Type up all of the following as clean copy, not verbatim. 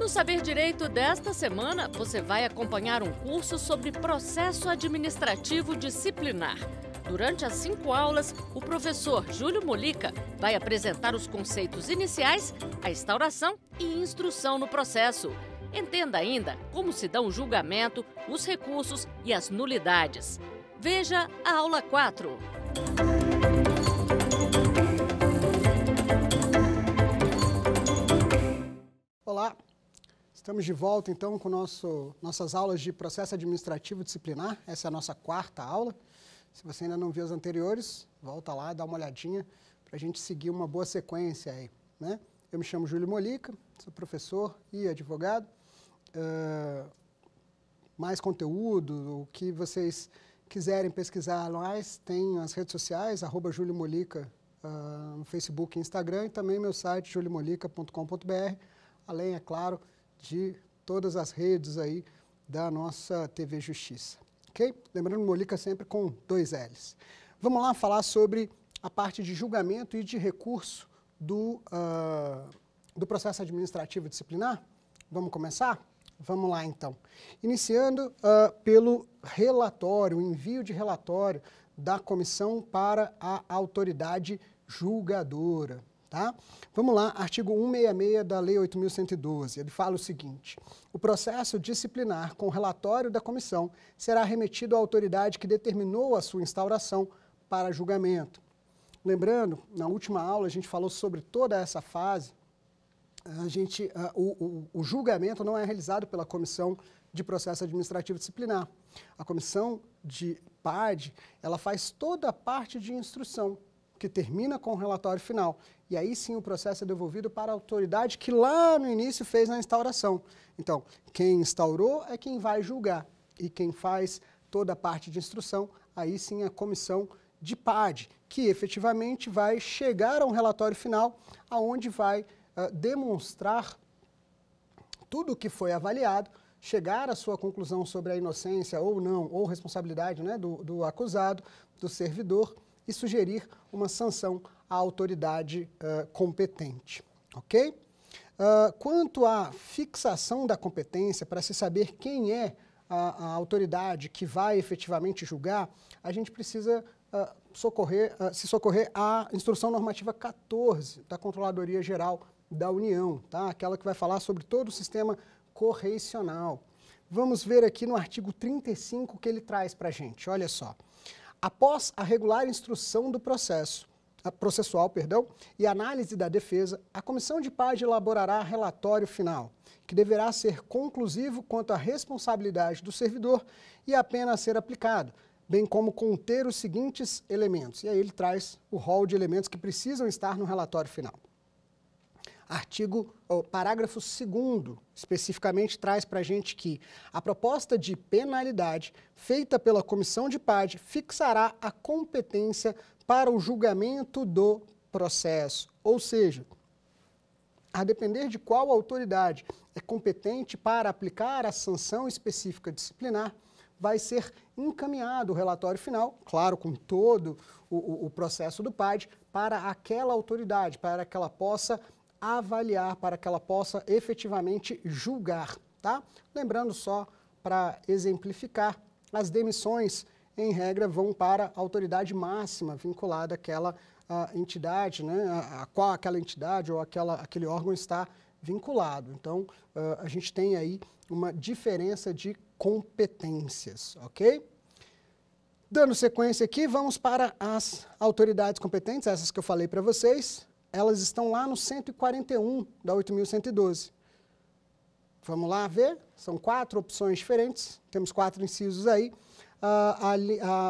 No Saber Direito desta semana, você vai acompanhar um curso sobre processo administrativo disciplinar. Durante as 5 aulas, o professor Júlio Molica vai apresentar os conceitos iniciais, a instauração e instrução no processo. Entenda ainda como se dão o julgamento, os recursos e as nulidades. Veja a aula 4. Olá, estamos de volta então com nossas aulas de processo administrativo disciplinar. Essa é a nossa 4ª aula. Se você ainda não viu as anteriores, volta lá, dá uma olhadinha para a gente seguir uma boa sequência aí, né? Eu me chamo Júlio Molica, sou professor e advogado. Mais conteúdo, o que vocês quiserem pesquisar mais, tem as redes sociais, @Júlio Molica no Facebook e Instagram, e também meu site juliomolica.com.br, além, é claro, de todas as redes aí da nossa TV Justiça. Ok? Lembrando, Molica sempre com 2 L's. Vamos lá falar sobre a parte de julgamento e de recurso do processo administrativo disciplinar? Vamos começar? Vamos lá, então. Iniciando pelo relatório, o envio de relatório da comissão para a autoridade julgadora. Tá? Vamos lá, artigo 166 da Lei 8.112, ele fala o seguinte: o processo disciplinar com relatório da comissão será remetido à autoridade que determinou a sua instauração para julgamento. Lembrando, na última aula a gente falou sobre toda essa fase. O julgamento não é realizado pela Comissão de Processo Administrativo Disciplinar. A Comissão de PAD, ela faz toda a parte de instrução, que termina com o relatório final. E aí sim o processo é devolvido para a autoridade que lá no início fez a instauração. Então, quem instaurou é quem vai julgar. E quem faz toda a parte de instrução, aí sim a Comissão de PAD, que efetivamente vai chegar a um relatório final, aonde vai demonstrar tudo o que foi avaliado, chegar à sua conclusão sobre a inocência ou não, ou responsabilidade, né, do acusado, do servidor, e sugerir uma sanção à autoridade competente. Ok? Quanto à fixação da competência, para se saber quem é a autoridade que vai efetivamente julgar, a gente precisa se socorrer à Instrução Normativa 14 da Controladoria Geral da União, tá? Aquela que vai falar sobre todo o sistema correicional. Vamos ver aqui no artigo 35 que ele traz para a gente. Olha só. Após a regular instrução do processual e análise da defesa, a Comissão de PAD elaborará relatório final, que deverá ser conclusivo quanto à responsabilidade do servidor e a pena a ser aplicada, bem como conter os seguintes elementos. E aí ele traz o rol de elementos que precisam estar no relatório final. Parágrafo 2º, especificamente, traz para a gente que a proposta de penalidade feita pela Comissão de PAD fixará a competência para o julgamento do processo. Ou seja, a depender de qual autoridade é competente para aplicar a sanção específica disciplinar, vai ser encaminhado o relatório final, claro, com todo o processo do PAD, para aquela autoridade, para que ela possa avaliar, para que ela possa efetivamente julgar, tá? Lembrando só, para exemplificar, as demissões, em regra, vão para a autoridade máxima vinculada àquela entidade, né, a qual aquela entidade ou aquele órgão está vinculado. Então, a gente tem aí uma diferença de competências, ok? Dando sequência aqui, vamos para as autoridades competentes, essas que eu falei para vocês. Elas estão lá no 141 da 8.112. Vamos lá ver? São 4 opções diferentes, temos 4 incisos aí.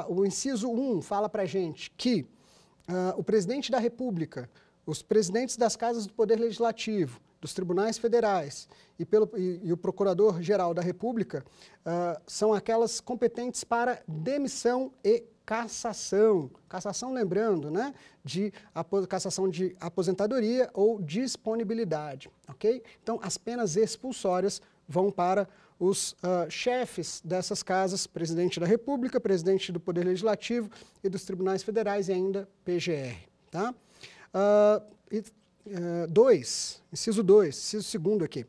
O inciso 1 fala para a gente que o presidente da República, os presidentes das casas do Poder Legislativo, dos tribunais federais e o Procurador-Geral da República são aquelas competentes para demissão e cassação. Cassação, lembrando, né, de cassação de aposentadoria ou disponibilidade, ok? Então, as penas expulsórias vão para os chefes dessas casas, presidente da República, presidente do Poder Legislativo e dos tribunais federais e ainda PGR, tá? inciso 2, inciso 2 aqui,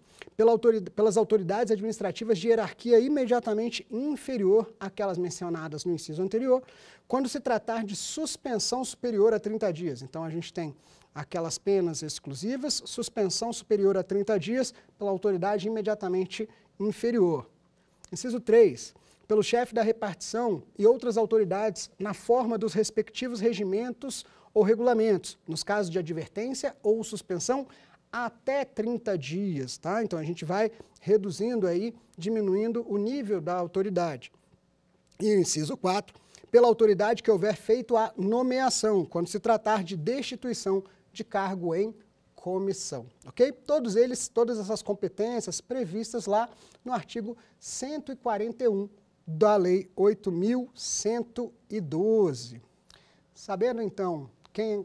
pelas autoridades administrativas de hierarquia imediatamente inferior àquelas mencionadas no inciso anterior, quando se tratar de suspensão superior a 30 dias. Então, a gente tem aquelas penas exclusivas, suspensão superior a 30 dias pela autoridade imediatamente inferior. Inciso 3, pelo chefe da repartição e outras autoridades na forma dos respectivos regimentos ou regulamentos, nos casos de advertência ou suspensão, até 30 dias, tá? Então, a gente vai reduzindo aí, diminuindo o nível da autoridade. E o inciso 4, pela autoridade que houver feito a nomeação, quando se tratar de destituição de cargo em comissão, ok? Todos eles, todas essas competências previstas lá no artigo 141 da Lei 8.112. Sabendo, então,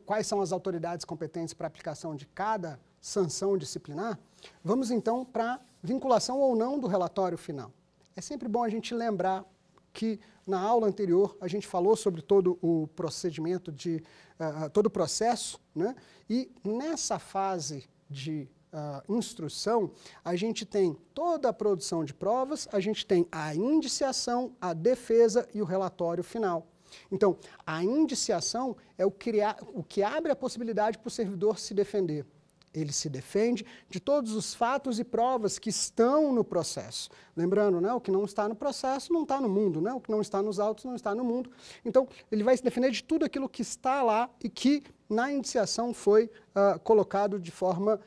quais são as autoridades competentes para aplicação de cada sanção disciplinar, vamos então para vinculação ou não do relatório final. É sempre bom a gente lembrar que na aula anterior a gente falou sobre todo o procedimento todo o processo, né? E nessa fase de instrução, a gente tem toda a produção de provas, a gente tem a indiciação, a defesa e o relatório final. Então, a indiciação é o que abre a possibilidade para o servidor se defender. Ele se defende de todos os fatos e provas que estão no processo. Lembrando, né, o que não está no processo não está no mundo, né? O que não está nos autos não está no mundo. Então, ele vai se defender de tudo aquilo que está lá e que na indiciação foi colocado de forma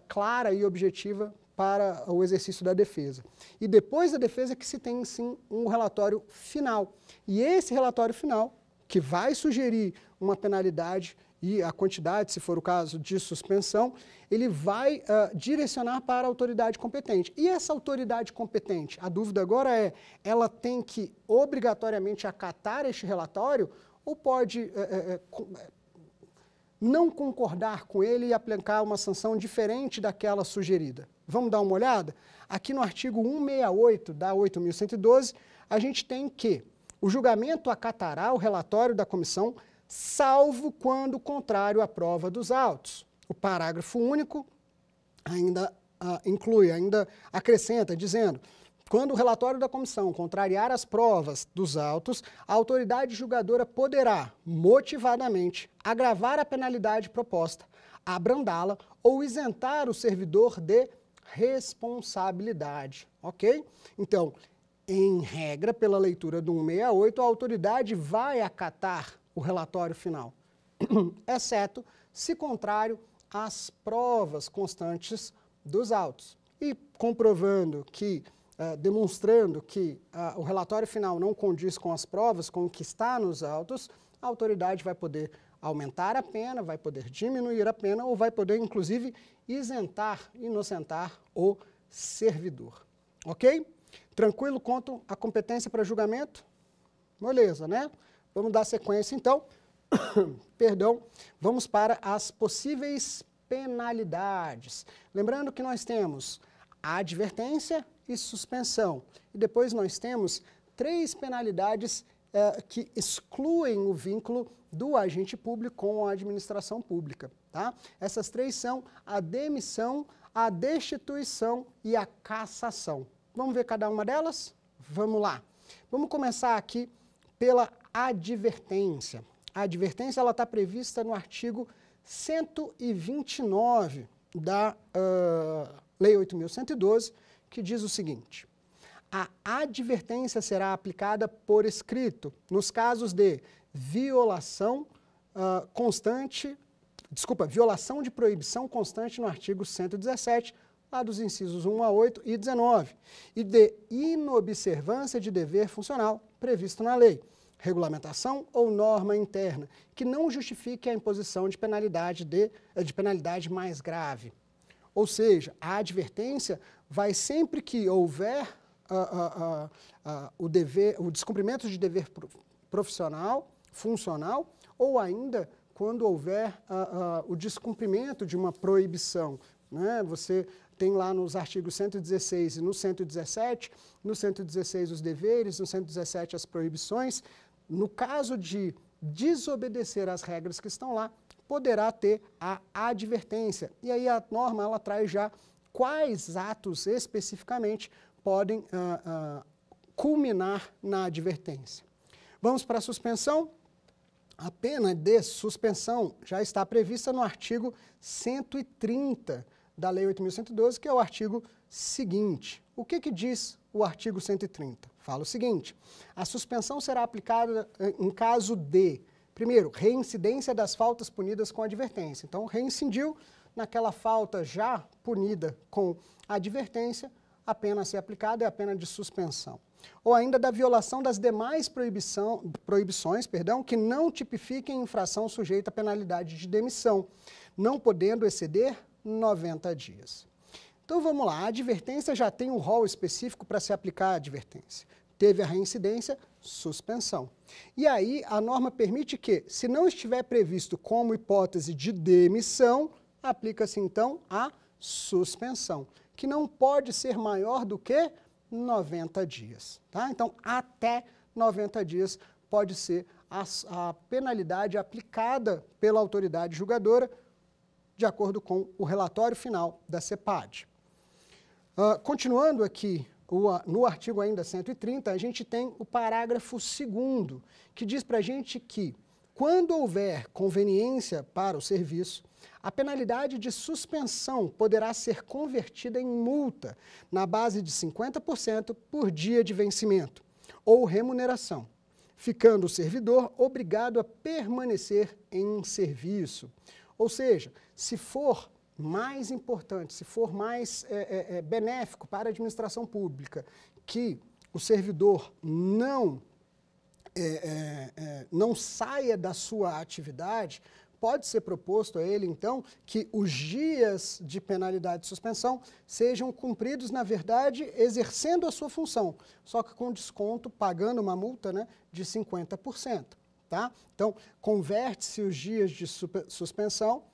clara e objetiva para o exercício da defesa. E depois da defesa que se tem, sim, um relatório final. E esse relatório final, que vai sugerir uma penalidade e a quantidade, se for o caso, de suspensão, ele vai direcionar para a autoridade competente. E essa autoridade competente, a dúvida agora é, ela tem que obrigatoriamente acatar este relatório ou pode não concordar com ele e aplicar uma sanção diferente daquela sugerida? Vamos dar uma olhada? Aqui no artigo 168 da 8.112, a gente tem que o julgamento acatará o relatório da comissão, salvo quando contrário à prova dos autos. O parágrafo único ainda ainda acrescenta, dizendo, quando o relatório da comissão contrariar as provas dos autos, a autoridade julgadora poderá, motivadamente, agravar a penalidade proposta, abrandá-la ou isentar o servidor de responsabilidade, ok? Então, em regra, pela leitura do 168, a autoridade vai acatar o relatório final, exceto se contrário às provas constantes dos autos. E comprovando que, demonstrando que o relatório final não condiz com as provas, com o que está nos autos, a autoridade vai poder aumentar a pena, vai poder diminuir a pena ou vai poder, inclusive, isentar, inocentar o servidor. Ok? Tranquilo quanto à competência para julgamento? Beleza, né? Vamos dar sequência, então. Perdão. Vamos para as possíveis penalidades. Lembrando que nós temos a advertência e suspensão. E depois nós temos 3 penalidades que excluem o vínculo do agente público com a administração pública. Tá? Essas 3 são a demissão, a destituição e a cassação. Vamos ver cada uma delas? Vamos lá. Vamos começar aqui pela advertência. A advertência está prevista no artigo 129 da Lei 8.112, que diz o seguinte: a advertência será aplicada por escrito nos casos de violação violação de proibição constante no artigo 117, lá dos incisos 1 a 8 e 19, e de inobservância de dever funcional previsto na lei, regulamentação ou norma interna, que não justifique a imposição de penalidade mais grave. Ou seja, a advertência vai sempre que houver o descumprimento de dever profissional, funcional, ou ainda quando houver o descumprimento de uma proibição. Né? Você tem lá nos artigos 116 e no 117, no 116 os deveres, no 117 as proibições. No caso de desobedecer às regras que estão lá, poderá ter a advertência. E aí a norma ela traz já quais atos especificamente podem culminar na advertência. Vamos para a suspensão? A pena de suspensão já está prevista no artigo 130 da Lei 8.112, que é o artigo seguinte. O que diz o artigo 130? Fala o seguinte: a suspensão será aplicada em caso de, primeiro, reincidência das faltas punidas com advertência. Então, reincidiu naquela falta já punida com advertência, a pena a ser aplicada é a pena de suspensão. Ou ainda da violação das demais proibições, que não tipifiquem infração sujeita à penalidade de demissão, não podendo exceder 90 dias. Então vamos lá, a advertência já tem um rol específico para se aplicar a advertência. Teve a reincidência, suspensão. E aí a norma permite que, se não estiver previsto como hipótese de demissão, aplica-se então a suspensão, que não pode ser maior do que 90 dias. Tá? Então, até 90 dias pode ser a penalidade aplicada pela autoridade julgadora, de acordo com o relatório final da CEPAD. Continuando aqui, no artigo ainda 130, a gente tem o parágrafo 2º, que diz para a gente que, quando houver conveniência para o serviço, a penalidade de suspensão poderá ser convertida em multa na base de 50% por dia de vencimento ou remuneração, ficando o servidor obrigado a permanecer em serviço. Ou seja, se for mais importante, se for mais benéfico para a administração pública que o servidor não saia da sua atividade, pode ser proposto a ele, então, que os dias de penalidade de suspensão sejam cumpridos, na verdade, exercendo a sua função, só que com desconto, pagando uma multa, né, de 50%. Tá? Então, converte-se os dias de suspensão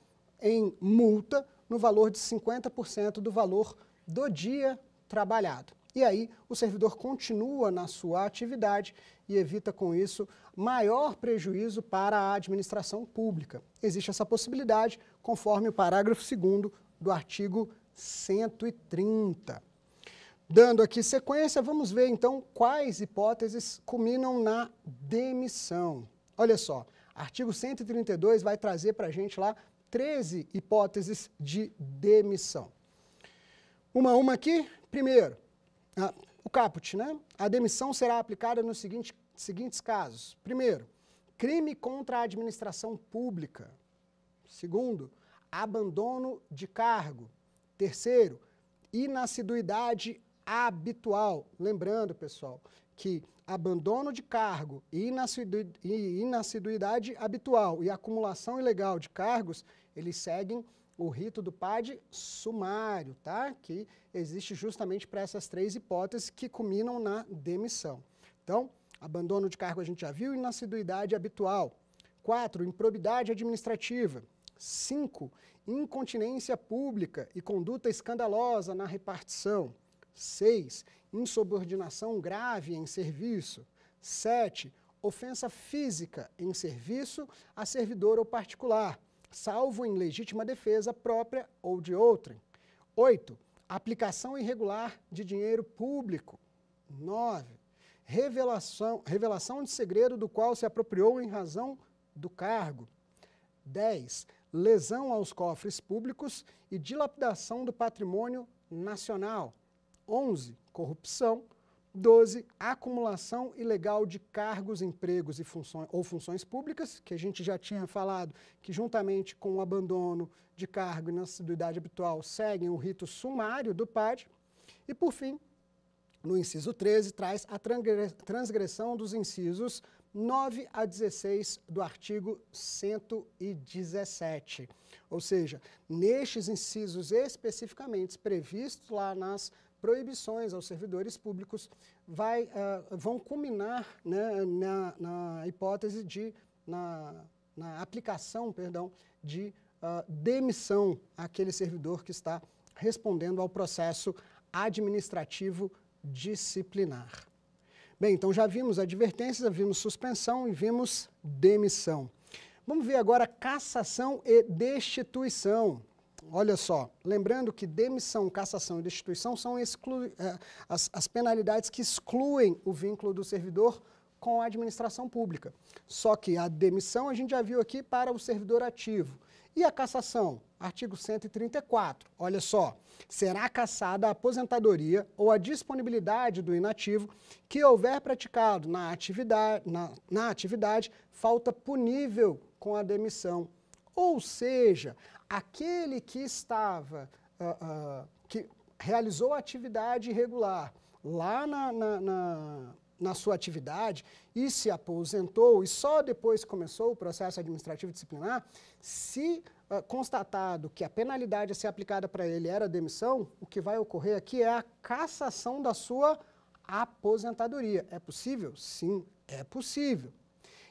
em multa no valor de 50% do valor do dia trabalhado. E aí, o servidor continua na sua atividade e evita, com isso, maior prejuízo para a administração pública. Existe essa possibilidade, conforme o parágrafo 2º do artigo 130. Dando aqui sequência, vamos ver, então, quais hipóteses culminam na demissão. Olha só, artigo 132 vai trazer para a gente lá 13 hipóteses de demissão. Uma aqui, primeiro, o caput, né? A demissão será aplicada nos seguintes casos. Primeiro, crime contra a administração pública. Segundo, abandono de cargo. Terceiro, inassiduidade habitual. Lembrando, pessoal, que abandono de cargo e inassiduidade habitual e acumulação ilegal de cargos, eles seguem o rito do PAD sumário, tá? Que existe justamente para essas 3 hipóteses que culminam na demissão. Então, abandono de cargo a gente já viu, inassiduidade habitual. 4, improbidade administrativa. 5, incontinência pública e conduta escandalosa na repartição. 6, insubordinação grave em serviço. 7, ofensa física em serviço a servidor ou particular, salvo em legítima defesa própria ou de outrem. 8, aplicação irregular de dinheiro público. 9, revelação de segredo do qual se apropriou em razão do cargo. 10, lesão aos cofres públicos e dilapidação do patrimônio nacional. 11, corrupção. 12, acumulação ilegal de cargos, empregos e funções públicas, que a gente já tinha falado que juntamente com o abandono de cargo e inassiduidade habitual seguem o rito sumário do PAD. E por fim, no inciso 13, traz a transgressão dos incisos 9 a 16 do artigo 117. Ou seja, nestes incisos especificamente previstos lá nas proibições aos servidores públicos vão culminar, né, na hipótese de, na aplicação, de demissão àquele servidor que está respondendo ao processo administrativo disciplinar. Bem, então já vimos advertências, já vimos suspensão e vimos demissão. Vamos ver agora cassação e destituição. Olha só, lembrando que demissão, cassação e destituição são as penalidades que excluem o vínculo do servidor com a administração pública. Só que a demissão a gente já viu aqui para o servidor ativo. E a cassação? Artigo 134. Olha só, será cassada a aposentadoria ou a disponibilidade do inativo que houver praticado na atividade falta punível com a demissão. Ou seja, aquele que estava, que realizou a atividade irregular lá na sua atividade e se aposentou e só depois começou o processo administrativo disciplinar, se constatado que a penalidade a ser aplicada para ele era a demissão, o que vai ocorrer aqui é a cassação da sua aposentadoria. É possível? Sim, é possível.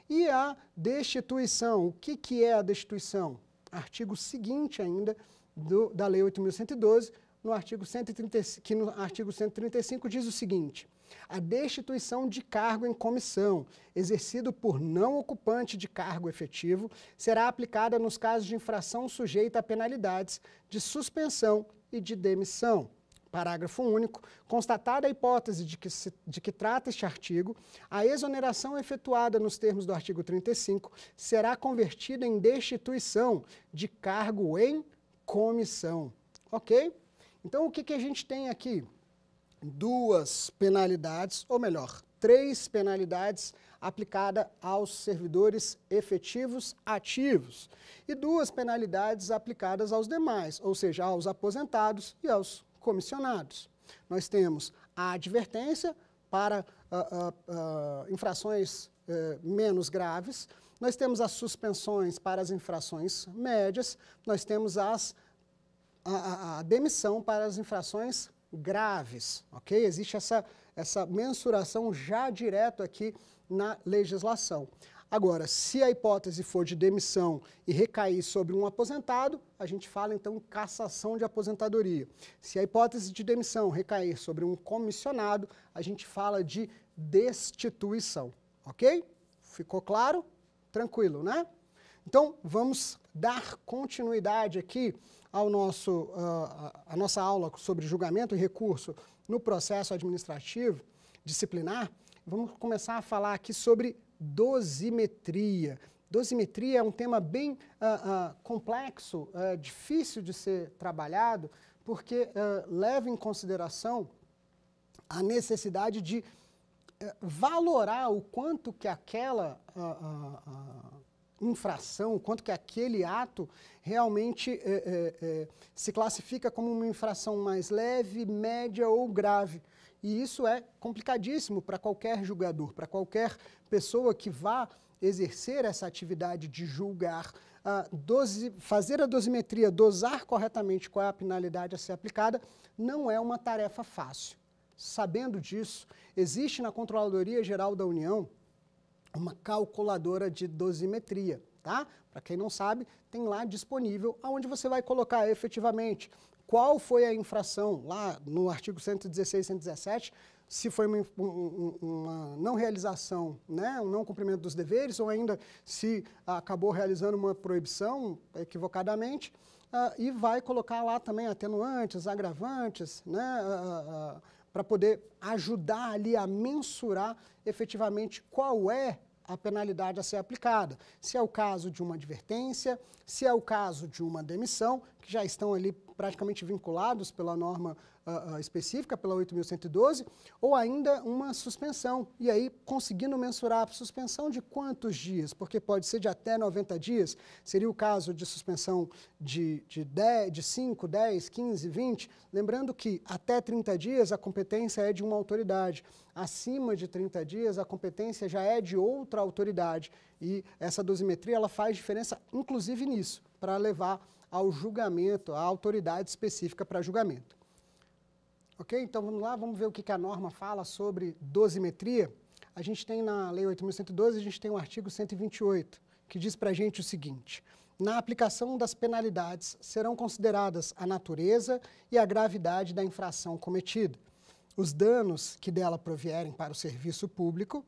E a destituição, o que é a destituição? Artigo seguinte ainda da Lei 8.112, que no artigo 135 diz o seguinte: a destituição de cargo em comissão, exercido por não ocupante de cargo efetivo, será aplicada nos casos de infração sujeita a penalidades de suspensão e de demissão. Parágrafo único. Constatada a hipótese de que trata este artigo, a exoneração efetuada nos termos do artigo 35 será convertida em destituição de cargo em comissão. Ok? Então, o que a gente tem aqui? Duas penalidades, ou melhor, 3 penalidades aplicadas aos servidores efetivos ativos e 2 penalidades aplicadas aos demais, ou seja, aos aposentados e aos comissionados. Nós temos a advertência para infrações menos graves, nós temos as suspensões para as infrações médias, nós temos a demissão para as infrações graves, ok? Existe essa mensuração já direto aqui na legislação. Agora, se a hipótese for de demissão e recair sobre um aposentado, a gente fala então em cassação de aposentadoria. Se a hipótese de demissão recair sobre um comissionado, a gente fala de destituição, ok? Ficou claro? Tranquilo, né? Então, vamos dar continuidade aqui ao a nossa aula sobre julgamento e recurso no processo administrativo disciplinar. Vamos começar a falar aqui sobre dosimetria. Dosimetria é um tema bem complexo, difícil de ser trabalhado, porque leva em consideração a necessidade de valorar o quanto que aquela infração, quanto que aquele ato realmente se classifica como uma infração mais leve, média ou grave. E isso é complicadíssimo para qualquer julgador, para qualquer pessoa que vá exercer essa atividade de julgar, fazer a dosimetria, dosar corretamente qual é a penalidade a ser aplicada, não é uma tarefa fácil. Sabendo disso, existe na Controladoria Geral da União uma calculadora de dosimetria, tá? Para quem não sabe, tem lá disponível onde você vai colocar efetivamente qual foi a infração, lá no artigo 116 e 117, se foi uma não realização, né, um não cumprimento dos deveres, ou ainda se acabou realizando uma proibição equivocadamente, e vai colocar lá também atenuantes, agravantes, né, para poder ajudar ali a mensurar efetivamente qual é a penalidade a ser aplicada. Se é o caso de uma advertência, se é o caso de uma demissão, que já estão ali praticamente vinculados pela norma específica, pela 8.112, ou ainda uma suspensão. E aí, conseguindo mensurar a suspensão de quantos dias? Porque pode ser de até 90 dias, seria o caso de suspensão de 5, 10, 15, 20. Lembrando que até 30 dias a competência é de uma autoridade. Acima de 30 dias a competência já é de outra autoridade. E essa dosimetria ela faz diferença, inclusive nisso, para levar ao julgamento, à autoridade específica para julgamento. Ok? Então vamos lá, vamos ver o que a norma fala sobre dosimetria. A gente tem na Lei 8.112, a gente tem o artigo 128, que diz para a gente o seguinte: na aplicação das penalidades serão consideradas a natureza e a gravidade da infração cometida, os danos que dela provierem para o serviço público,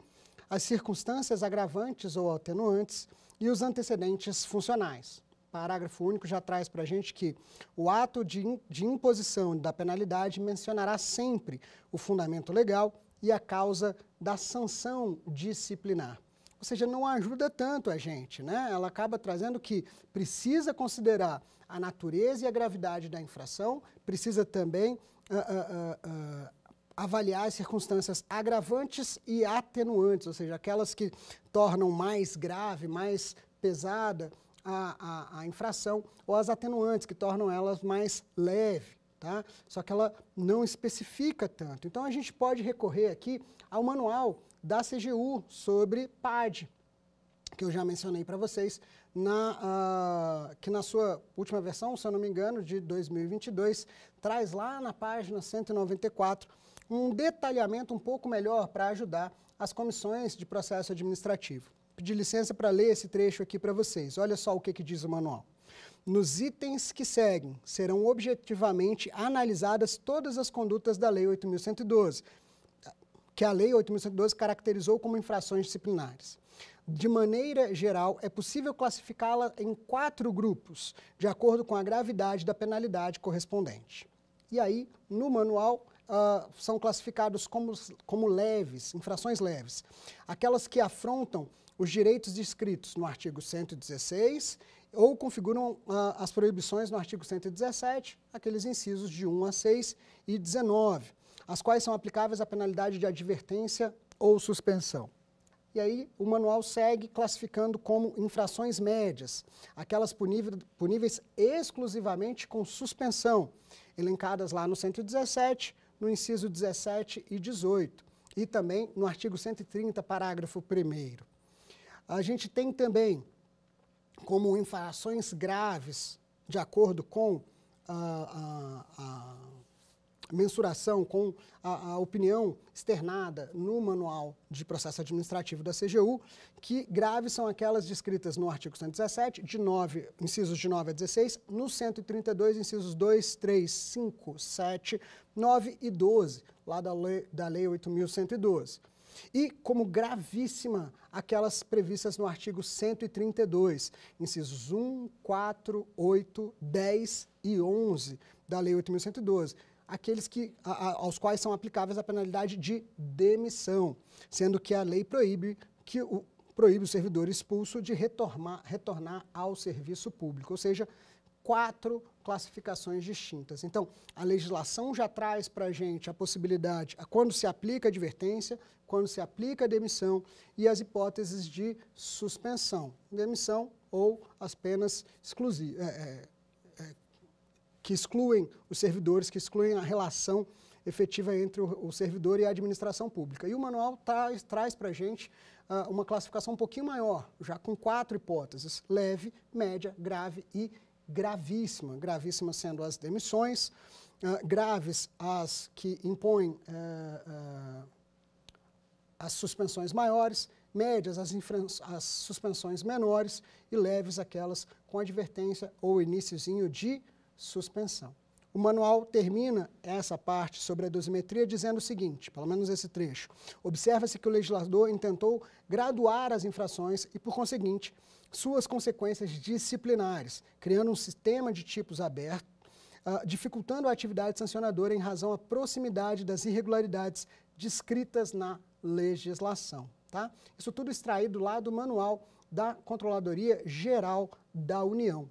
as circunstâncias agravantes ou atenuantes e os antecedentes funcionais. O parágrafo único já traz para a gente que o ato de imposição da penalidade mencionará sempre o fundamento legal e a causa da sanção disciplinar. Ou seja, não ajuda tanto a gente, né? Ela acaba trazendo que precisa considerar a natureza e a gravidade da infração, precisa também avaliar as circunstâncias agravantes e atenuantes, ou seja, aquelas que tornam mais grave, mais pesada a infração, ou as atenuantes, que tornam elas mais leve, tá? Só que ela não especifica tanto. Então, a gente pode recorrer aqui ao manual da CGU sobre PAD, que eu já mencionei para vocês, que na sua última versão, se eu não me engano, de 2022, traz lá na página 194 um detalhamento um pouco melhor para ajudar as comissões de processo administrativo. Pedi licença para ler esse trecho aqui para vocês. Olha só o que diz o manual. Nos itens que seguem, serão objetivamente analisadas todas as condutas da Lei 8.112, que a Lei 8.112 caracterizou como infrações disciplinares. De maneira geral, é possível classificá-la em 4 grupos, de acordo com a gravidade da penalidade correspondente. E aí, no manual, são classificados como leves, infrações leves, aquelas que afrontam os direitos descritos no artigo 116 ou configuram as proibições no artigo 117, aqueles incisos de 1 a 6 e 19, as quais são aplicáveis à penalidade de advertência ou suspensão. E aí o manual segue classificando como infrações médias, aquelas puníveis exclusivamente com suspensão, elencadas lá no 117, no inciso 17 e 18, e também no artigo 130, parágrafo 1º. A gente tem também como infrações graves, de acordo com a mensuração, com a opinião externada no Manual de Processo Administrativo da CGU, que graves são aquelas descritas no artigo 117, incisos de 9 a 16, no 132, incisos 2, 3, 5, 7, 9 e 12, lá da Lei 8.112. E, como gravíssima, aquelas previstas no artigo 132, incisos 1, 4, 8, 10 e 11 da Lei 8.112, aqueles aos quais são aplicáveis a penalidade de demissão, sendo que a lei proíbe o servidor expulso de retornar ao serviço público, ou seja, 4 classificações distintas. Então, a legislação já traz para a gente a possibilidade, quando se aplica a advertência, quando se aplica a demissão e as hipóteses de suspensão, demissão ou as penas que excluem os servidores, que excluem a relação efetiva entre o servidor e a administração pública. E o manual traz para a gente uma classificação um pouquinho maior, já com 4 hipóteses: leve, média, grave e gravíssima. Gravíssima sendo as demissões, graves as que impõem as suspensões maiores, médias as suspensões menores e leves aquelas com advertência ou iniciozinho de suspensão. O manual termina essa parte sobre a dosimetria dizendo o seguinte, pelo menos esse trecho: observa-se que o legislador intentou graduar as infrações e, por conseguinte, suas consequências disciplinares, criando um sistema de tipos aberto, dificultando a atividade sancionadora em razão à proximidade das irregularidades descritas na legislação. Tá? Isso tudo extraído lá do manual da Controladoria Geral da União.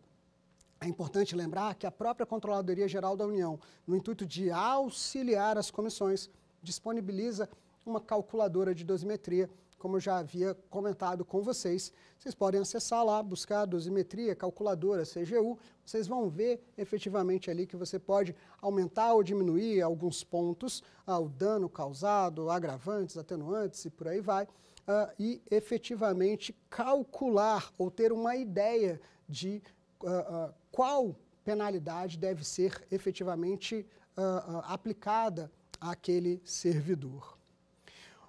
É importante lembrar que a própria Controladoria Geral da União, no intuito de auxiliar as comissões, disponibiliza uma calculadora de dosimetria, como eu já havia comentado com vocês. Vocês podem acessar lá, buscar dosimetria, calculadora, CGU, vocês vão ver efetivamente ali que você pode aumentar ou diminuir alguns pontos, o dano causado, agravantes, atenuantes e por aí vai, e efetivamente calcular ou ter uma ideia de qual penalidade deve ser efetivamente aplicada àquele servidor.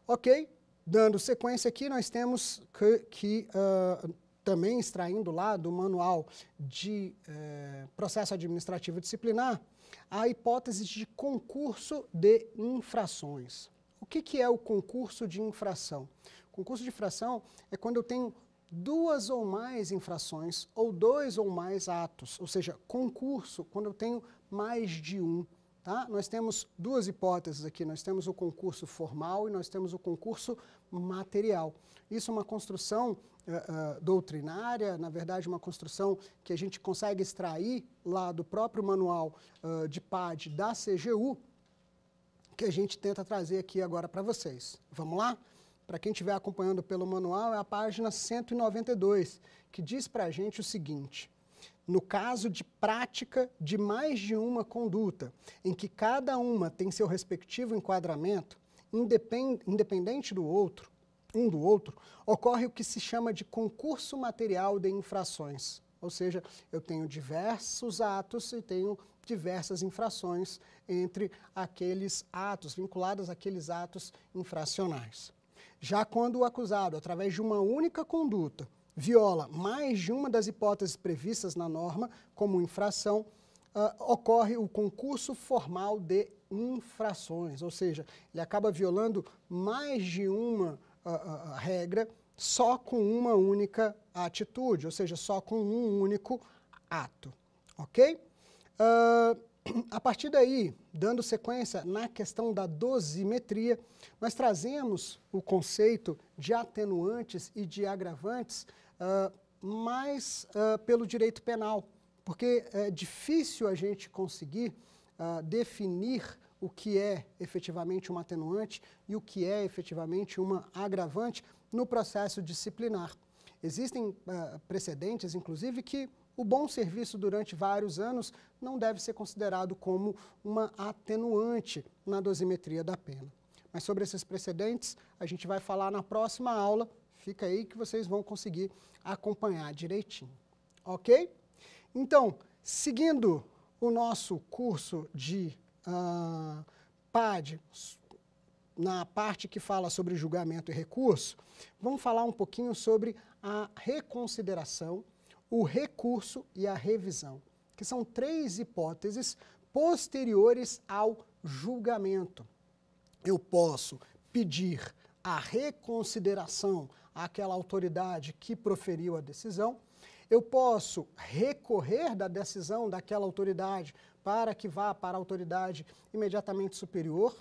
Ok? Dando sequência aqui, nós temos que também extraindo lá do Manual de Processo Administrativo Disciplinar, a hipótese de concurso de infrações. O que é o concurso de infração? O concurso de infração é quando eu tenho duas ou mais infrações ou dois ou mais atos, ou seja, concurso, quando eu tenho mais de um. Tá? Nós temos duas hipóteses aqui, nós temos o concurso formal e nós temos o concurso material. Isso é uma construção doutrinária, na verdade uma construção que a gente consegue extrair lá do próprio manual de PAD da CGU, que a gente tenta trazer aqui agora para vocês. Vamos lá? Para quem estiver acompanhando pelo manual, é a página 192, que diz para a gente o seguinte: no caso de prática de mais de uma conduta, em que cada uma tem seu respectivo enquadramento, independente do outro, ocorre o que se chama de concurso material de infrações. Ou seja, eu tenho diversos atos e tenho diversas infrações entre aqueles atos, vinculadas àqueles atos infracionais. Já quando o acusado, através de uma única conduta, viola mais de uma das hipóteses previstas na norma como infração, ocorre o concurso formal de infrações, ou seja, ele acaba violando mais de uma regra só com uma única atitude, ou seja, só com um único ato, ok? A partir daí, dando sequência na questão da dosimetria, nós trazemos o conceito de atenuantes e de agravantes mais pelo direito penal, porque é difícil a gente conseguir definir o que é efetivamente uma atenuante e o que é efetivamente uma agravante no processo disciplinar. Existem precedentes, inclusive, que o bom serviço durante vários anos não deve ser considerado como uma atenuante na dosimetria da pena. Mas sobre esses precedentes, a gente vai falar na próxima aula. Fica aí que vocês vão conseguir acompanhar direitinho. Ok? Então, seguindo o nosso curso de PAD, na parte que fala sobre julgamento e recurso, vamos falar um pouquinho sobre a reconsideração, o recurso e a revisão, que são três hipóteses posteriores ao julgamento. Eu posso pedir a reconsideração àquela autoridade que proferiu a decisão, eu posso recorrer da decisão daquela autoridade para que vá para a autoridade imediatamente superior,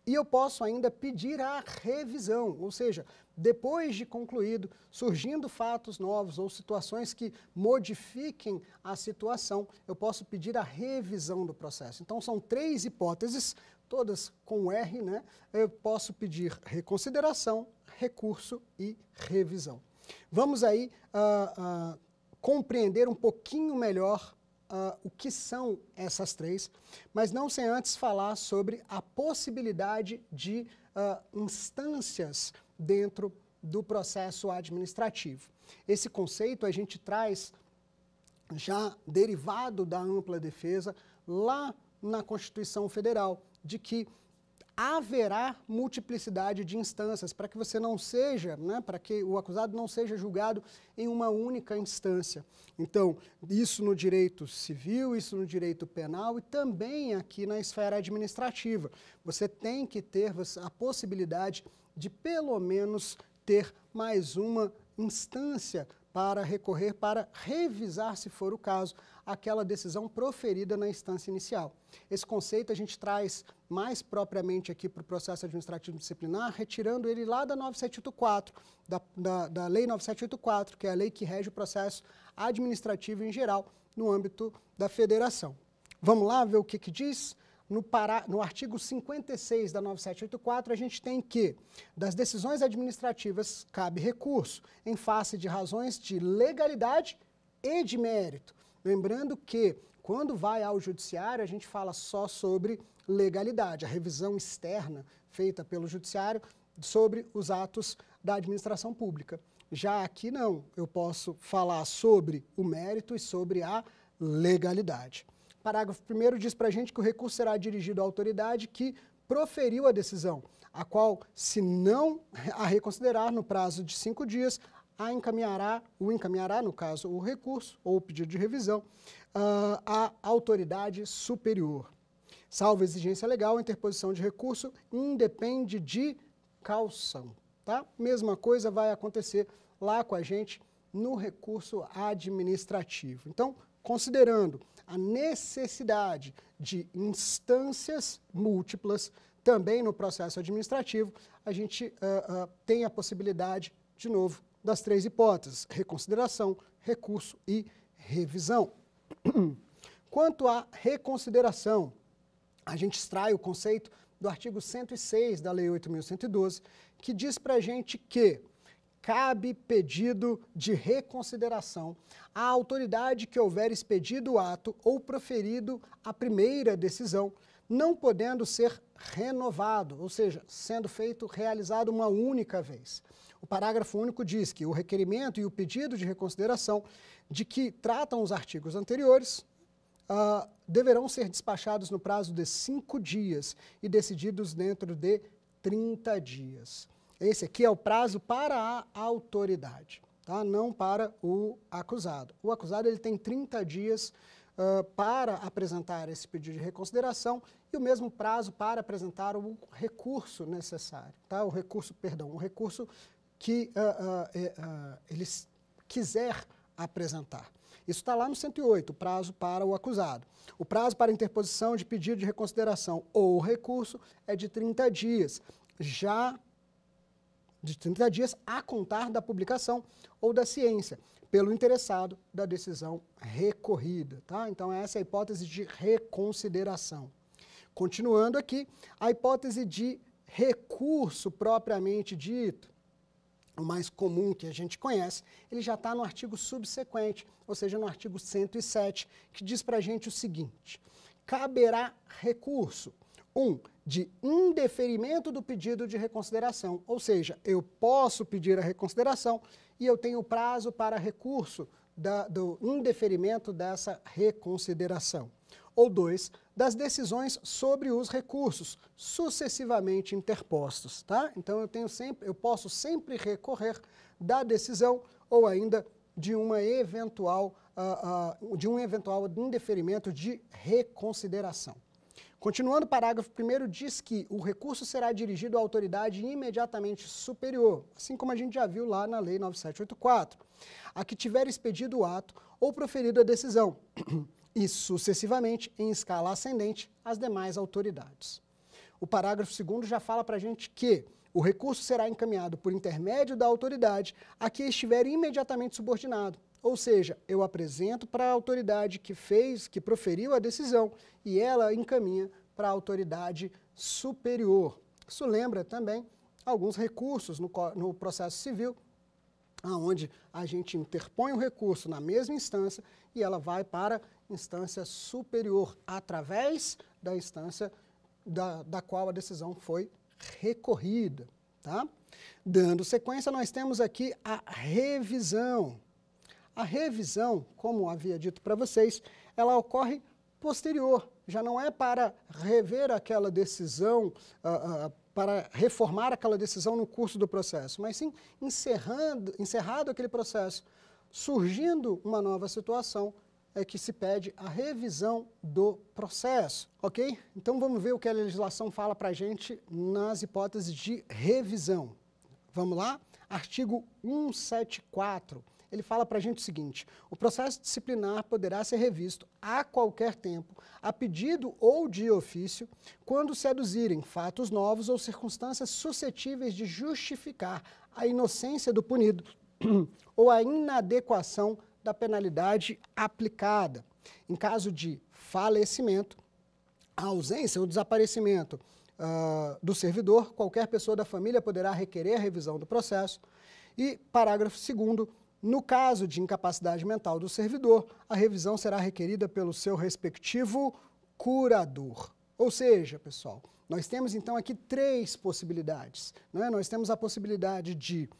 e eu posso ainda pedir a revisão, ou seja, depois de concluído, surgindo fatos novos ou situações que modifiquem a situação, eu posso pedir a revisão do processo. Então, são três hipóteses, todas com R, né? Eu posso pedir reconsideração, recurso e revisão. Vamos aí compreender um pouquinho melhor o que são essas três, mas não sem antes falar sobre a possibilidade de instâncias dentro do processo administrativo. Esse conceito a gente traz já derivado da ampla defesa lá na Constituição Federal, de que haverá multiplicidade de instâncias para que você não seja, para que o acusado não seja julgado em uma única instância. Então, isso no direito civil, isso no direito penal e também aqui na esfera administrativa. Você tem que ter a possibilidade de pelo menos ter mais uma instância para recorrer, para revisar, se for o caso, aquela decisão proferida na instância inicial. Esse conceito a gente traz mais propriamente aqui para o processo administrativo disciplinar, retirando ele lá da 9784, da Lei 9784, que é a lei que rege o processo administrativo em geral no âmbito da federação. Vamos lá ver o que diz? No artigo 56 da 9784, a gente tem que, das decisões administrativas, cabe recurso em face de razões de legalidade e de mérito. Lembrando que, quando vai ao judiciário, a gente fala só sobre legalidade, a revisão externa feita pelo judiciário sobre os atos da administração pública. Já aqui não, eu posso falar sobre o mérito e sobre a legalidade. Parágrafo 1º diz para a gente que o recurso será dirigido à autoridade que proferiu a decisão, a qual, se não a reconsiderar no prazo de 5 dias, o encaminhará, no caso, o recurso ou o pedido de revisão, à autoridade superior. Salvo exigência legal, a interposição de recurso independe de caução. Tá? Mesma coisa vai acontecer lá com a gente no recurso administrativo. Então, considerando a necessidade de instâncias múltiplas também no processo administrativo, a gente tem a possibilidade, de novo, das 3 hipóteses: reconsideração, recurso e revisão. Quanto à reconsideração, a gente extrai o conceito do artigo 106 da Lei 8.112, que diz para a gente que cabe pedido de reconsideração à autoridade que houver expedido o ato ou proferido a primeira decisão, não podendo ser renovado, ou seja, sendo realizado uma única vez. O parágrafo único diz que o requerimento e o pedido de reconsideração de que tratam os artigos anteriores deverão ser despachados no prazo de 5 dias e decididos dentro de 30 dias. Esse aqui é o prazo para a autoridade, tá? Não para o acusado. O acusado ele tem 30 dias para apresentar esse pedido de reconsideração e o mesmo prazo para apresentar o recurso necessário, tá? O recurso que ele quiser apresentar. Isso está lá no 108, o prazo para o acusado. O prazo para interposição de pedido de reconsideração ou recurso é de 30 dias, já de 30 dias a contar da publicação ou da ciência, pelo interessado da decisão recorrida, tá? Então, essa é a hipótese de reconsideração. Continuando aqui, a hipótese de recurso propriamente dito, o mais comum que a gente conhece, ele já está no artigo subsequente, ou seja, no artigo 107, que diz para a gente o seguinte: caberá recurso, de indeferimento do pedido de reconsideração, ou seja, eu posso pedir a reconsideração e eu tenho prazo para recurso do indeferimento dessa reconsideração. Ou 2, das decisões sobre os recursos sucessivamente interpostos, tá? Então eu posso sempre recorrer da decisão ou ainda de um eventual indeferimento de reconsideração. Continuando, o parágrafo 1º diz que o recurso será dirigido à autoridade imediatamente superior, assim como a gente já viu lá na Lei 9784, a que tiver expedido o ato ou proferido a decisão, e sucessivamente, em escala ascendente, as demais autoridades. O parágrafo 2º já fala para a gente que o recurso será encaminhado por intermédio da autoridade a que estiver imediatamente subordinado, ou seja, eu apresento para a autoridade que proferiu a decisão e ela encaminha para a autoridade superior. Isso lembra também alguns recursos no processo civil, onde a gente interpõe o recurso na mesma instância e ela vai para a instância superior, através da instância da qual a decisão foi recorrida, tá? Dando sequência, nós temos aqui a revisão. A revisão, como havia dito para vocês, ela ocorre posterior, já não é para rever aquela decisão, para reformar aquela decisão no curso do processo, mas sim encerrado aquele processo, surgindo uma nova situação, é que se pede a revisão do processo, ok? Então vamos ver o que a legislação fala para a gente nas hipóteses de revisão. Vamos lá? Artigo 174. Ele fala para a gente o seguinte: o processo disciplinar poderá ser revisto a qualquer tempo, a pedido ou de ofício, quando se aduzirem fatos novos ou circunstâncias suscetíveis de justificar a inocência do punido ou a inadequação da penalidade aplicada. Em caso de falecimento, a ausência ou desaparecimento do servidor, qualquer pessoa da família poderá requerer a revisão do processo. E, parágrafo 2º, no caso de incapacidade mental do servidor, a revisão será requerida pelo seu respectivo curador. Ou seja, pessoal, nós temos então aqui 3 possibilidades, né? Nós temos a possibilidade de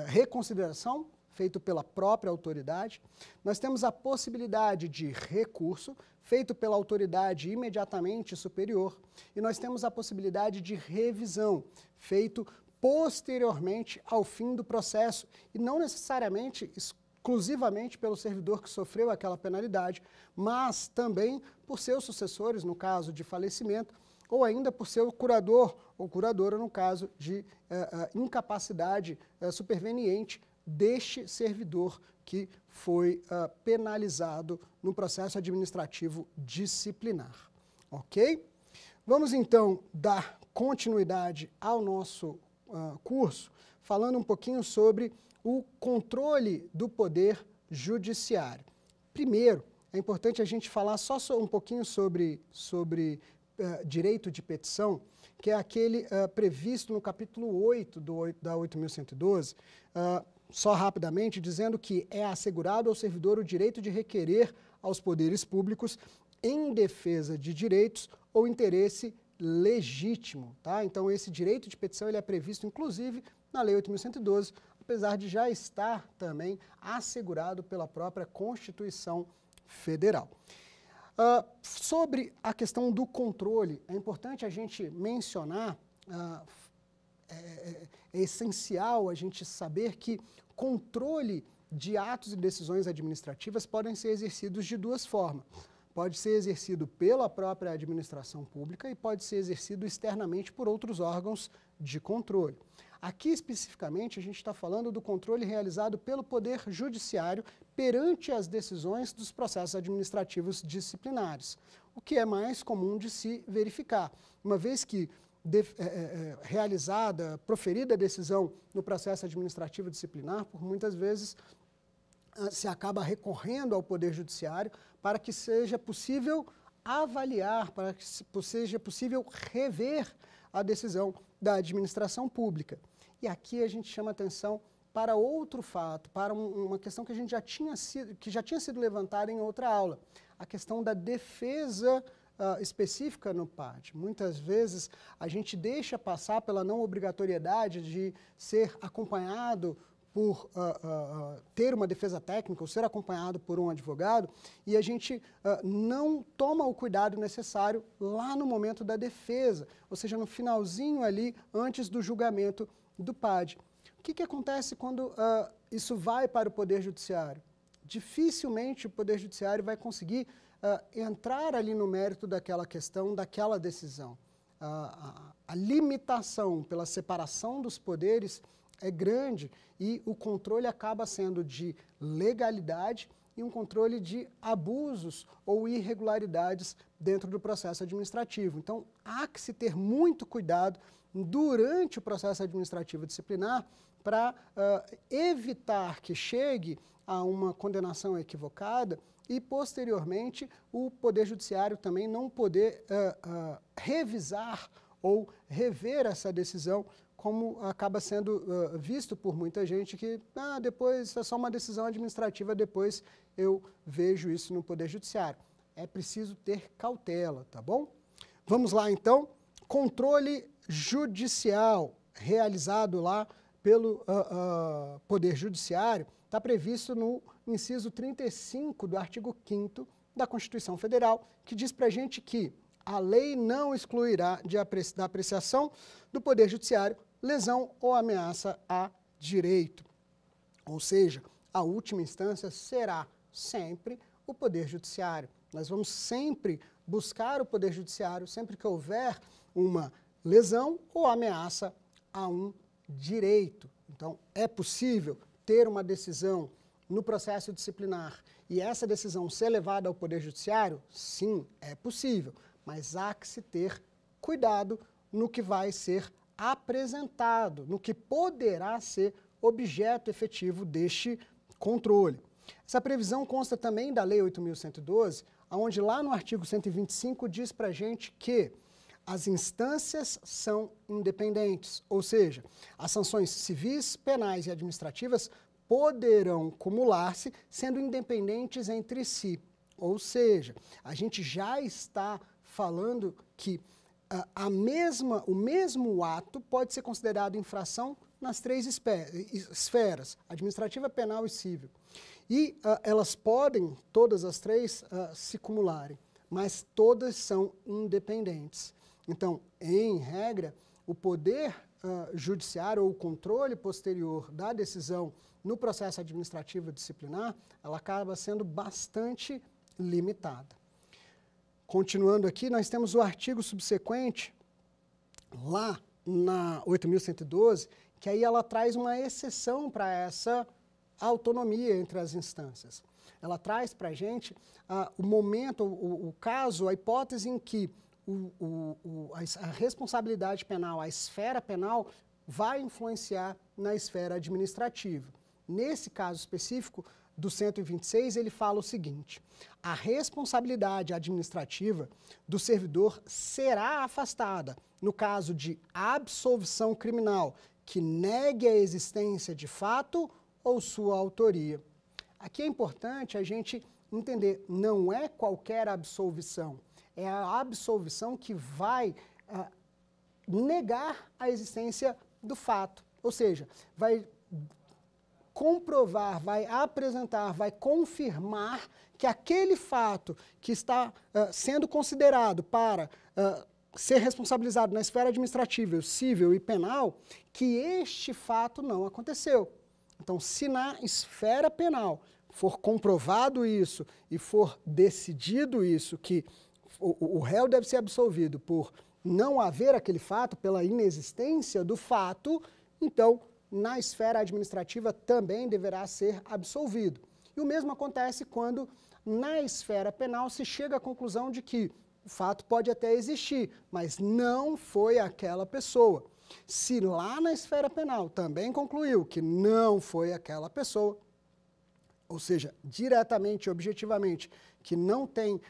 reconsideração, feito pela própria autoridade. Nós temos a possibilidade de recurso, feito pela autoridade imediatamente superior. E nós temos a possibilidade de revisão, feito posteriormente ao fim do processo, e não necessariamente exclusivamente pelo servidor que sofreu aquela penalidade, mas também por seus sucessores, no caso de falecimento, ou ainda por seu curador ou curadora no caso de incapacidade superveniente deste servidor que foi penalizado no processo administrativo disciplinar. Ok? Vamos então dar continuidade ao nosso curso, falando um pouquinho sobre o controle do poder judiciário. Primeiro, é importante a gente falar só um pouquinho sobre direito de petição, que é aquele previsto no capítulo 8 da 8.112, só rapidamente, dizendo que é assegurado ao servidor o direito de requerer aos poderes públicos em defesa de direitos ou interesse legítimo. Tá? Então, esse direito de petição ele é previsto, inclusive, na Lei 8.112, apesar de já estar também assegurado pela própria Constituição Federal. Sobre a questão do controle, é importante a gente mencionar, é essencial a gente saber que controle de atos e decisões administrativas podem ser exercidos de duas formas. Pode ser exercido pela própria administração pública e pode ser exercido externamente por outros órgãos de controle. Aqui, especificamente, a gente está falando do controle realizado pelo Poder Judiciário perante as decisões dos processos administrativos disciplinares, o que é mais comum de se verificar, uma vez que proferida a decisão no processo administrativo disciplinar, por muitas vezes se acaba recorrendo ao Poder Judiciário para que seja possível avaliar, para que seja possível rever a decisão da administração pública. E aqui a gente chama atenção para outro fato, para uma questão que já tinha sido levantada em outra aula, a questão da defesa específica no PAD. Muitas vezes a gente deixa passar pela não obrigatoriedade de ser acompanhado por ter uma defesa técnica ou ser acompanhado por um advogado e a gente não toma o cuidado necessário lá no momento da defesa, ou seja, no finalzinho ali, antes do julgamento do PAD. O que acontece quando isso vai para o Poder Judiciário? Dificilmente o Poder Judiciário vai conseguir entrar ali no mérito daquela questão, daquela decisão. A limitação pela separação dos poderes é grande e o controle acaba sendo de legalidade e um controle de abusos ou irregularidades dentro do processo administrativo. Então, há que se ter muito cuidado durante o processo administrativo disciplinar para evitar que chegue a uma condenação equivocada e, posteriormente, o Poder Judiciário também não poder revisar ou rever essa decisão, como acaba sendo visto por muita gente que depois é só uma decisão administrativa, depois eu vejo isso no Poder Judiciário. É preciso ter cautela, tá bom? Vamos lá então, controle judicial realizado lá pelo Poder Judiciário está previsto no inciso 35 do artigo 5º da Constituição Federal, que diz para a gente que a lei não excluirá da apreciação do Poder Judiciário lesão ou ameaça a direito. Ou seja, a última instância será sempre o Poder Judiciário. Nós vamos sempre buscar o Poder Judiciário sempre que houver uma lesão ou ameaça a um direito. Então, é possível ter uma decisão no processo disciplinar e essa decisão ser levada ao Poder Judiciário? Sim, é possível, mas há que se ter cuidado no que vai ser apresentado, no que poderá ser objeto efetivo deste controle. Essa previsão consta também da Lei 8.112, onde lá no artigo 125 diz para a gente que as instâncias são independentes, ou seja, as sanções civis, penais e administrativas poderão cumular-se sendo independentes entre si. Ou seja, a gente já está falando que o mesmo ato pode ser considerado infração nas três esferas, administrativa, penal e civil. E elas podem, todas as três, se cumularem, mas todas são independentes. Então, em regra, o poder judiciário ou o controle posterior da decisão no processo administrativo disciplinar, ela acaba sendo bastante limitada. Continuando aqui, nós temos o artigo subsequente, lá na 8.112, que aí ela traz uma exceção para essa autonomia entre as instâncias. Ela traz para a gente o momento, o caso, a hipótese em que a responsabilidade penal, a esfera penal, vai influenciar na esfera administrativa. Nesse caso específico do 126, ele fala o seguinte: a responsabilidade administrativa do servidor será afastada no caso de absolvição criminal que negue a existência de fato ou sua autoria. Aqui é importante a gente entender, não é qualquer absolvição, é a absolvição que vai negar a existência do fato, ou seja, vai comprovar, vai apresentar, vai confirmar que aquele fato que está sendo considerado para ser responsabilizado na esfera administrativa, civil e penal, que este fato não aconteceu. Então, se na esfera penal for comprovado isso e for decidido isso, que o réu deve ser absolvido por não haver aquele fato, pela inexistência do fato, então, na esfera administrativa também deverá ser absolvido. E o mesmo acontece quando, na esfera penal, se chega à conclusão de que o fato pode até existir, mas não foi aquela pessoa. Se lá na esfera penal também concluiu que não foi aquela pessoa, ou seja, diretamente, objetivamente, que não tem,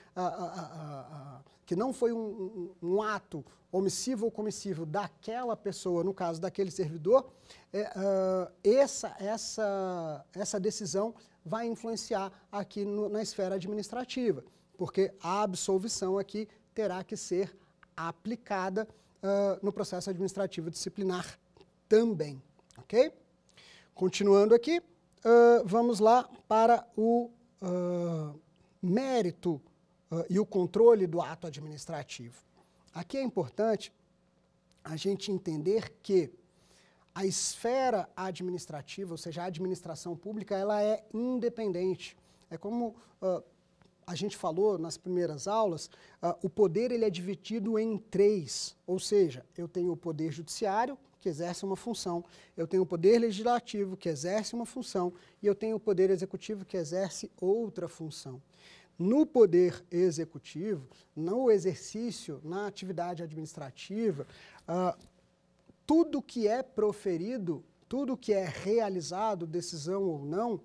que não foi um ato omissivo ou comissivo daquela pessoa, no caso daquele servidor, essa decisão vai influenciar aqui na esfera administrativa, porque a absolvição aqui terá que ser aplicada no processo administrativo disciplinar também, ok? Continuando aqui, vamos lá para o mérito e o controle do ato administrativo. Aqui é importante a gente entender que a esfera administrativa, ou seja, a administração pública, ela é independente. É como a gente falou nas primeiras aulas, o poder ele é dividido em três, ou seja, eu tenho o poder judiciário, que exerce uma função, eu tenho o poder legislativo, que exerce uma função, e eu tenho o poder executivo, que exerce outra função. No poder executivo, no exercício, na atividade administrativa, tudo que é proferido, tudo que é realizado, decisão ou não,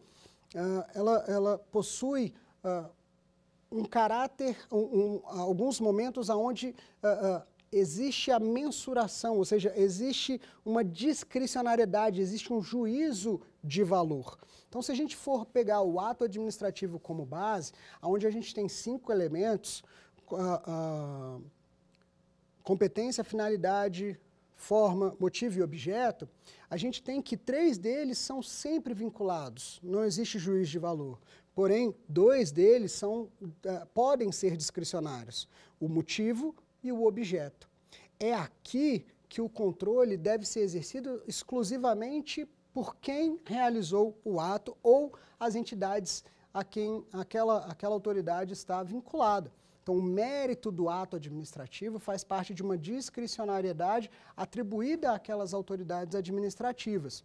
ela possui um caráter, alguns momentos onde existe a mensuração, ou seja, existe uma discricionariedade, existe um juízo de valor. Então, se a gente for pegar o ato administrativo como base, onde a gente tem 5 elementos, competência, finalidade, forma, motivo e objeto, a gente tem que 3 deles são sempre vinculados, não existe juízo de valor. Porém, 2 deles podem ser discricionários, o motivo e o objeto. É aqui que o controle deve ser exercido exclusivamente por quem realizou o ato ou as entidades a quem aquela autoridade está vinculada. Então, o mérito do ato administrativo faz parte de uma discricionariedade atribuída àquelas autoridades administrativas.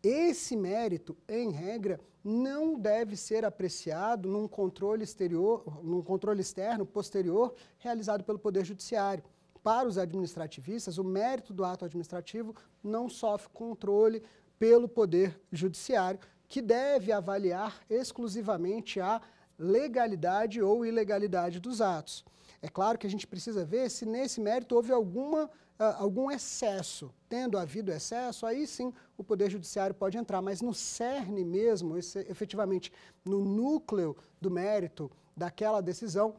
Esse mérito, em regra, não deve ser apreciado num controle externo, posterior, realizado pelo Poder Judiciário. Para os administrativistas, o mérito do ato administrativo não sofre controle pelo Poder Judiciário, que deve avaliar exclusivamente a legalidade ou ilegalidade dos atos. É claro que a gente precisa ver se nesse mérito houve algum excesso. Tendo havido excesso, aí sim o Poder Judiciário pode entrar, mas no cerne mesmo, efetivamente no núcleo do mérito daquela decisão,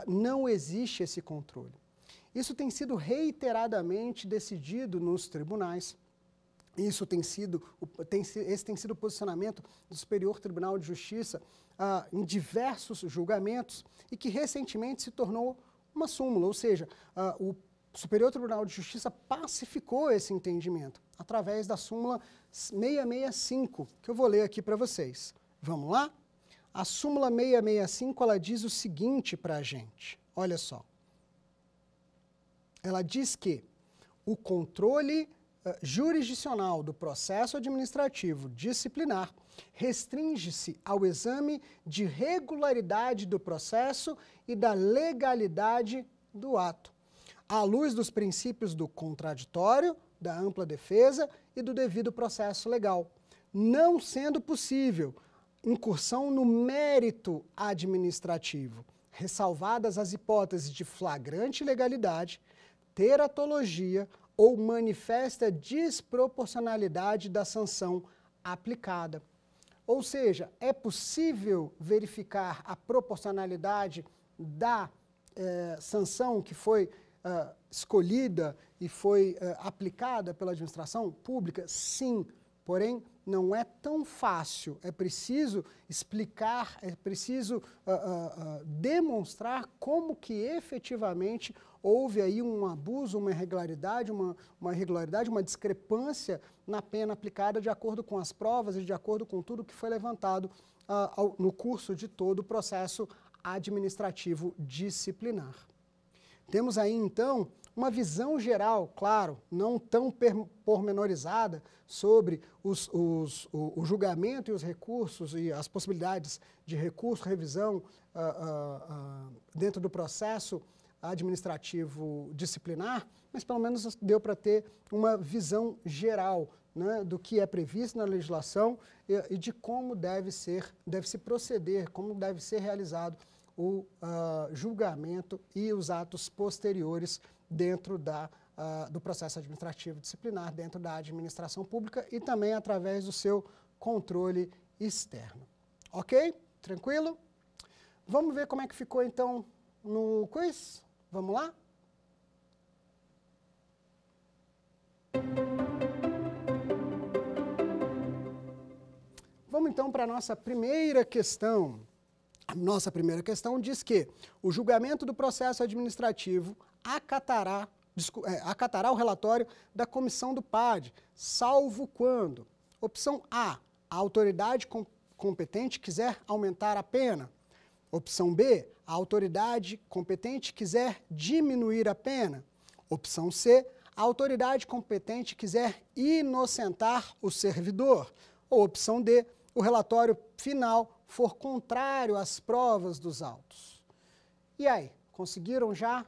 não existe esse controle. Isso tem sido reiteradamente decidido nos tribunais. Esse tem sido o posicionamento do Superior Tribunal de Justiça em diversos julgamentos e que recentemente se tornou uma súmula, ou seja, o Superior Tribunal de Justiça pacificou esse entendimento através da súmula 665, que eu vou ler aqui para vocês. Vamos lá? A súmula 665, ela diz o seguinte para a gente. Olha só. Ela diz que o controle jurisdicional do processo administrativo disciplinar restringe-se ao exame de regularidade do processo e da legalidade do ato, à luz dos princípios do contraditório, da ampla defesa e do devido processo legal, não sendo possível incursão no mérito administrativo, ressalvadas as hipóteses de flagrante ilegalidade, teratologia ou manifesta desproporcionalidade da sanção aplicada. Ou seja, é possível verificar a proporcionalidade da sanção que foi escolhida e foi aplicada pela administração pública? Sim, porém não é tão fácil. É preciso explicar, é preciso demonstrar como que efetivamente houve aí um abuso, uma irregularidade, uma discrepância na pena aplicada de acordo com as provas e de acordo com tudo que foi levantado no curso de todo o processo administrativo disciplinar. Temos aí, então, uma visão geral, claro, não tão pormenorizada sobre o julgamento e os recursos e as possibilidades de recurso, revisão dentro do processo administrativo disciplinar, mas pelo menos deu para ter uma visão geral, né, do que é previsto na legislação e de como deve se proceder, como deve ser realizado o julgamento e os atos posteriores dentro do processo administrativo disciplinar, dentro da administração pública e também através do seu controle externo. Ok? Tranquilo? Vamos ver como é que ficou então no quiz? Vamos lá? Vamos então para a nossa primeira questão. A nossa primeira questão diz que o julgamento do processo administrativo acatará o relatório da comissão do PAD, salvo quando: opção A, a autoridade competente quiser aumentar a pena. Opção B, a autoridade competente quiser diminuir a pena. Opção C, a autoridade competente quiser inocentar o servidor. Ou opção D, o relatório final for contrário às provas dos autos. E aí, conseguiram já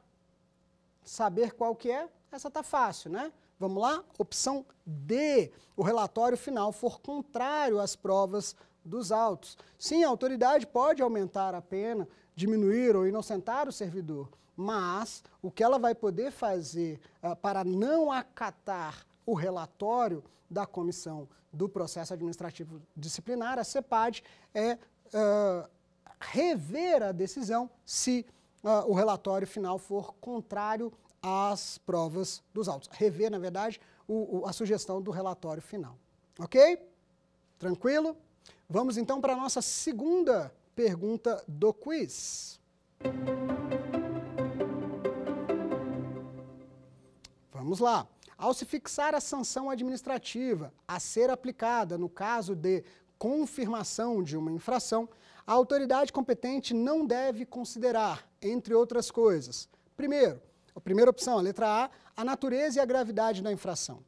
saber qual que é? Essa tá fácil, né? Vamos lá? Opção D, o relatório final for contrário às provas dos autos. Sim, a autoridade pode aumentar a pena, diminuir ou inocentar o servidor, mas o que ela vai poder fazer para não acatar o relatório da comissão do processo administrativo disciplinar, a CEPAD, é rever a decisão se o relatório final for contrário às provas dos autos. Rever, na verdade, a sugestão do relatório final. Ok? Tranquilo? Vamos então para a nossa segunda pergunta do quiz. Vamos lá. Ao se fixar a sanção administrativa a ser aplicada no caso de confirmação de uma infração, a autoridade competente não deve considerar, entre outras coisas: primeiro, a primeira opção, a letra A, a natureza e a gravidade da infração.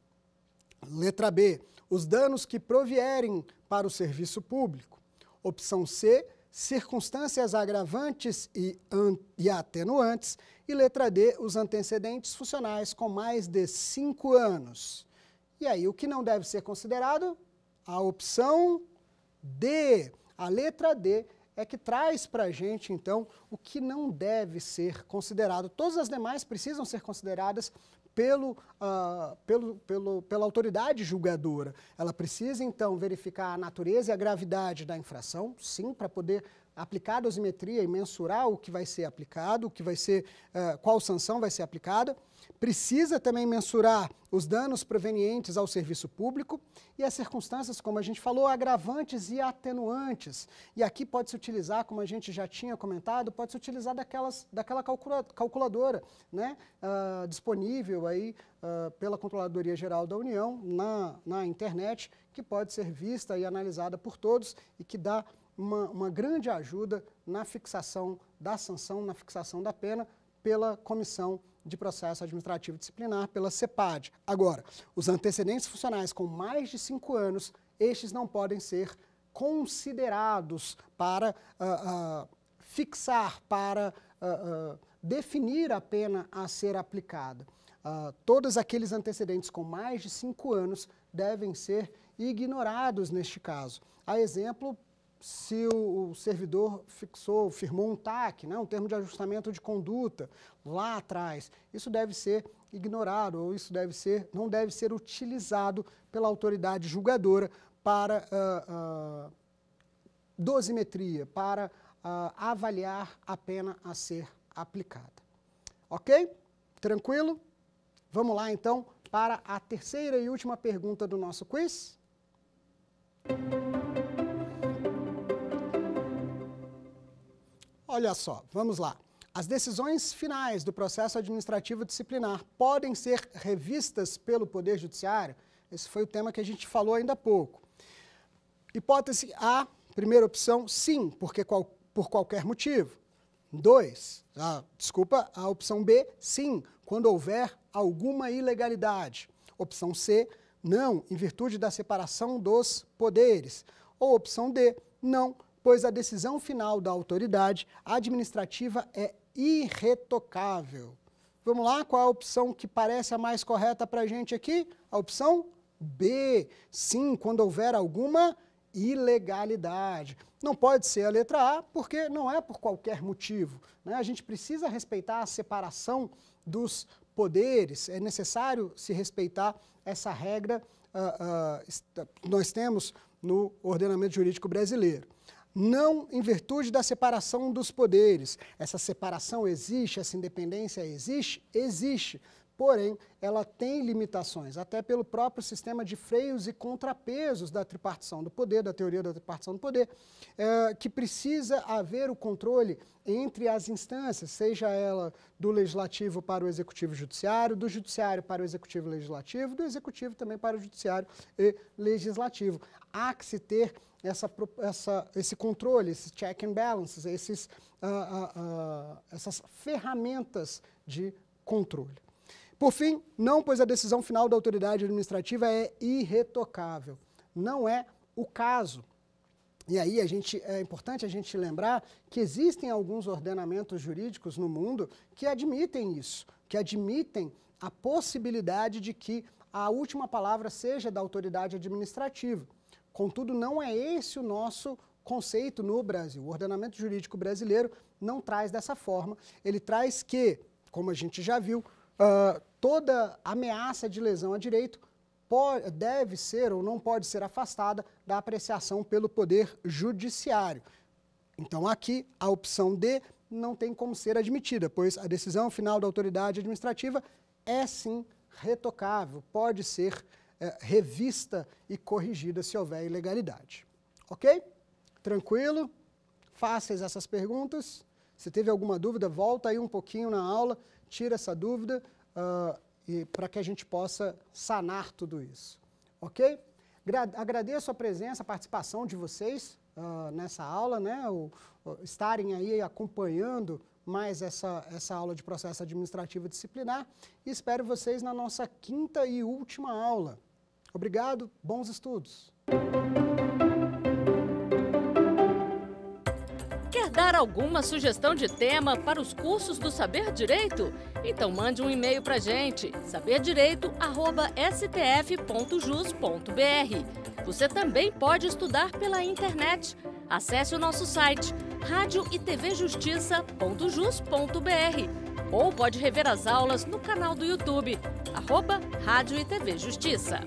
Letra B, os danos que provierem para o serviço público. Opção C, circunstâncias agravantes e atenuantes. E letra D, os antecedentes funcionais com mais de 5 anos. E aí, o que não deve ser considerado? A opção D, a letra D, é que traz para a gente, então, o que não deve ser considerado. Todas as demais precisam ser consideradas pela autoridade julgadora. Ela precisa, então, verificar a natureza e a gravidade da infração, sim, para poder aplicar a dosimetria e mensurar o que vai ser aplicado, qual sanção vai ser aplicada. Precisa também mensurar os danos provenientes ao serviço público e as circunstâncias, como a gente falou, agravantes e atenuantes. E aqui pode-se utilizar, como a gente já tinha comentado, pode-se utilizar daquela calculadora, né, disponível aí pela Controladoria Geral da União na internet, que pode ser vista e analisada por todos e que dá uma grande ajuda na fixação da sanção, na fixação da pena pela Comissão de Processo Administrativo Disciplinar, pela CEPAD. Agora, os antecedentes funcionais com mais de 5 anos, estes não podem ser considerados para fixar, para definir a pena a ser aplicada. Todos aqueles antecedentes com mais de 5 anos devem ser ignorados neste caso. A exemplo, se o servidor firmou um TAC, né, um termo de ajustamento de conduta, lá atrás, isso deve ser ignorado, ou isso não deve ser utilizado pela autoridade julgadora para dosimetria, para avaliar a pena a ser aplicada. Ok? Tranquilo? Vamos lá, então, para a terceira e última pergunta do nosso quiz. Olha só, vamos lá. As decisões finais do processo administrativo disciplinar podem ser revistas pelo Poder Judiciário? Esse foi o tema que a gente falou ainda há pouco. Hipótese A, primeira opção, sim, porque por qualquer motivo. 2, a opção B, sim, quando houver alguma ilegalidade. Opção C, não, em virtude da separação dos poderes. Ou opção D, não, pois a decisão final da autoridade administrativa é irretocável. Vamos lá, qual é a opção que parece a mais correta para a gente aqui? A opção B, sim, quando houver alguma ilegalidade. Não pode ser a letra A, porque não é por qualquer motivo, né? A gente precisa respeitar a separação dos poderes, é necessário se respeitar essa regra que nós temos no ordenamento jurídico brasileiro. Não em virtude da separação dos poderes. Essa separação existe, essa independência existe? Existe. Porém, ela tem limitações, até pelo próprio sistema de freios e contrapesos da tripartição do poder, da teoria da tripartição do poder, que precisa haver o controle entre as instâncias, seja ela do legislativo para o executivo judiciário, do judiciário para o executivo legislativo, do executivo também para o judiciário e legislativo. Há que se ter esse controle, esses check and balances, essas ferramentas de controle. Por fim, não, pois a decisão final da autoridade administrativa é irretocável. Não é o caso. E aí é importante a gente lembrar que existem alguns ordenamentos jurídicos no mundo que admitem isso, que admitem a possibilidade de que a última palavra seja da autoridade administrativa. Contudo, não é esse o nosso conceito no Brasil. O ordenamento jurídico brasileiro não traz dessa forma. Ele traz que, como a gente já viu, toda ameaça de lesão a direito deve ser ou não pode ser afastada da apreciação pelo Poder Judiciário. Então, aqui, a opção D não tem como ser admitida, pois a decisão final da autoridade administrativa é, sim, retocável, pode ser revista e corrigida se houver ilegalidade. Ok? Tranquilo? Fáceis essas perguntas. Se teve alguma dúvida, volta aí um pouquinho na aula, tira essa dúvida para que a gente possa sanar tudo isso. Ok? Agradeço a presença, a participação de vocês nessa aula, né? Estarem aí acompanhando mais essa aula de processo administrativo disciplinar e espero vocês na nossa quinta e última aula. Obrigado, bons estudos! Quer dar alguma sugestão de tema para os cursos do Saber Direito? Então mande um e-mail para a gente, saberdireito@stf.jus.br. Você também pode estudar pela internet. Acesse o nosso site radioitvjustiça.jus.br ou pode rever as aulas no canal do YouTube, @Rádio e TV Justiça.